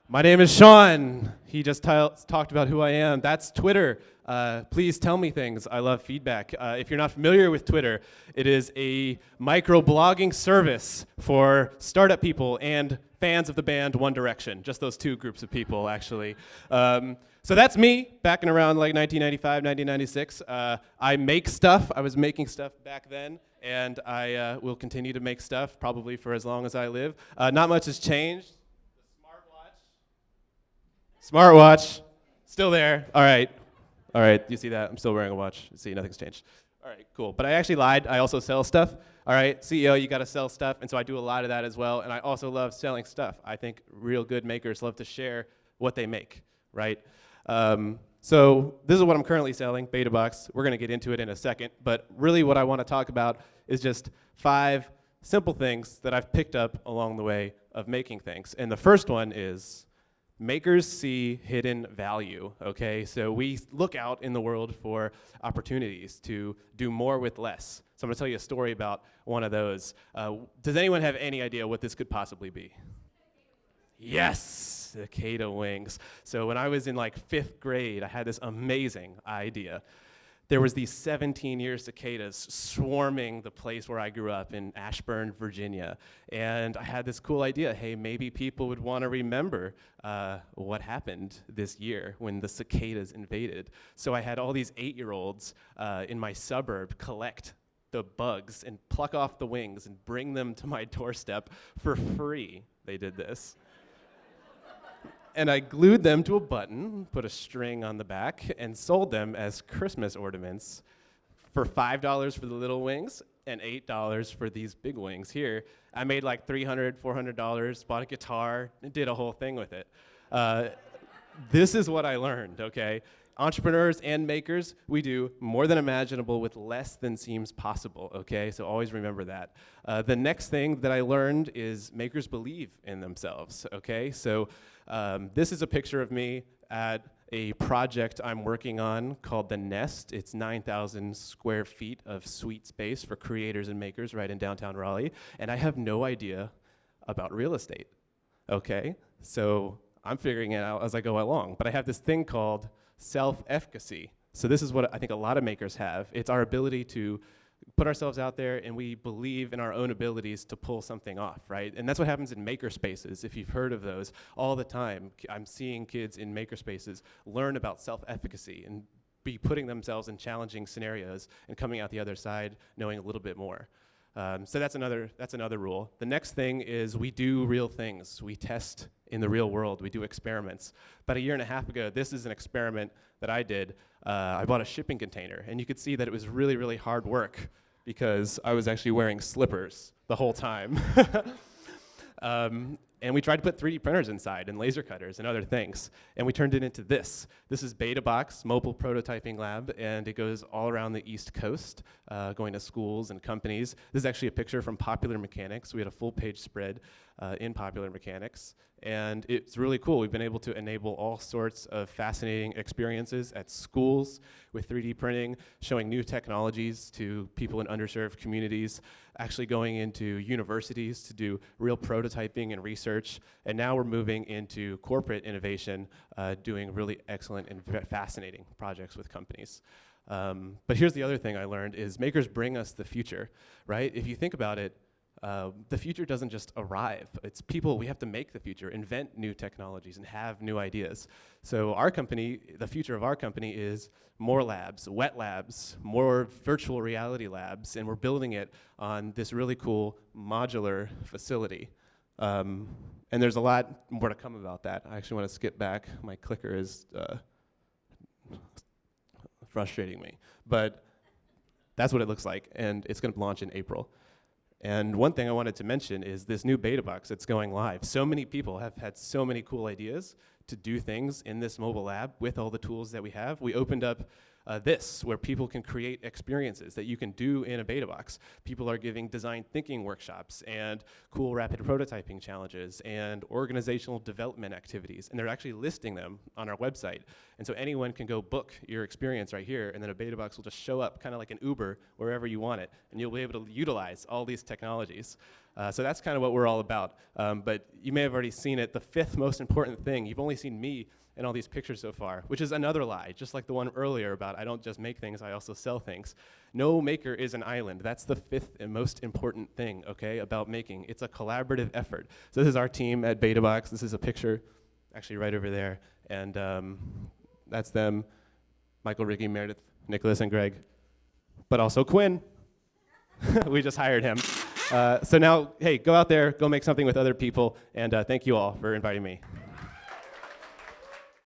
My name is Sean. He just talked about who I am. That's Twitter. Please tell me things. I love feedback. If you're not familiar with Twitter, it is a micro-blogging service for startup people and fans of the band One Direction. Just those two groups of people, actually. So that's me, back in around like 1995, 1996. I make stuff. I was making stuff back then, and I will continue to make stuff, probably for as long as I live. Not much has changed. Smartwatch, still there. All right, you see that? I'm still wearing a watch. See, nothing's changed. All right, cool. But I actually lied. I also sell stuff. All right, CEO, you gotta sell stuff, and so I do a lot of that as well, and I also love selling stuff. I think real good makers love to share what they make, right? So this is what I'm currently selling, BetaBox. We're gonna get into it in a second, but really what I wanna talk about is just 5 simple things that I've picked up along the way of making things. And the first one is, makers see hidden value, okay? So we look out in the world for opportunities to do more with less. So I'm gonna tell you a story about one of those. Does anyone have any idea what this could possibly be? Yes, Cicada Wings. So when I was in like 5th grade, I had this amazing idea. There was these 17-year cicadas swarming the place where I grew up in Ashburn, Virginia. And I had this cool idea, hey, maybe people would want to remember what happened this year when the cicadas invaded. So I had all these 8-year-olds in my suburb collect the bugs and pluck off the wings and bring them to my doorstep for free. They did this. And I glued them to a button, put a string on the back, and sold them as Christmas ornaments for $5 for the little wings and $8 for these big wings here. I made like $300, $400, bought a guitar, and did a whole thing with it. This is what I learned, okay? Entrepreneurs and makers, we do more than imaginable with less than seems possible, okay? So always remember that. The next thing that I learned is makers believe in themselves, okay? So this is a picture of me at a project I'm working on called The Nest. It's 9,000 square feet of suite space for creators and makers right in downtown Raleigh. And I have no idea about real estate, okay? So I'm figuring it out as I go along. But I have this thing called Self-Efficacy. So this is what I think a lot of makers have. It's our ability to put ourselves out there and we believe in our own abilities to pull something off, right? And that's what happens in maker spaces, if you've heard of those. All the time, I'm seeing kids in maker spaces learn about self-efficacy and be putting themselves in challenging scenarios and coming out the other side knowing a little bit more. So that's another rule. The next thing is we do real things. We test in the real world. We do experiments. About a year and a half ago, this is an experiment that I did. I bought a shipping container, and you could see that it was really, really hard work because I was actually wearing slippers the whole time. And we tried to put 3D printers inside and laser cutters and other things. And we turned it into this. This is BetaBox, Mobile Prototyping Lab, and it goes all around the East Coast, going to schools and companies. This is actually a picture from Popular Mechanics. We had a full-page spread in Popular Mechanics. And it's really cool. We've been able to enable all sorts of fascinating experiences at schools with 3D printing, showing new technologies to people in underserved communities, actually going into universities to do real prototyping and research. And now we're moving into corporate innovation, doing really excellent and fascinating projects with companies. But here's the other thing I learned is makers bring us the future, right? If you think about it, the future doesn't just arrive. It's people, we have to make the future, invent new technologies, and have new ideas. So our company, the future of our company is more labs, wet labs, more virtual reality labs, and we're building it on this really cool modular facility. And there's a lot more to come about that. I actually want to skip back. My clicker is frustrating me. But that's what it looks like, and it's going to launch in April. And one thing I wanted to mention is this new BetaBox that's going live. So many people have had so many cool ideas to do things in this mobile lab with all the tools that we have. We opened up this, where people can create experiences that you can do in a BetaBox. People are giving design thinking workshops and cool rapid prototyping challenges and organizational development activities, and they're actually listing them on our website. And so anyone can go book your experience right here, and then a BetaBox will just show up, kind of like an Uber, wherever you want it, and you'll be able to utilize all these technologies. So that's kind of what we're all about. But you may have already seen it. The fifth most important thing, you've only seen me in all these pictures so far, which is another lie, just like the one earlier about I don't just make things, I also sell things. No maker is an island. That's the fifth and most important thing, okay, about making. It's a collaborative effort. So this is our team at BetaBox. This is a picture, actually right over there. And that's them, Michael, Ricky, Meredith, Nicholas, and Greg. But also Quinn. We just hired him. So now, hey, go out there, go make something with other people, and thank you all for inviting me.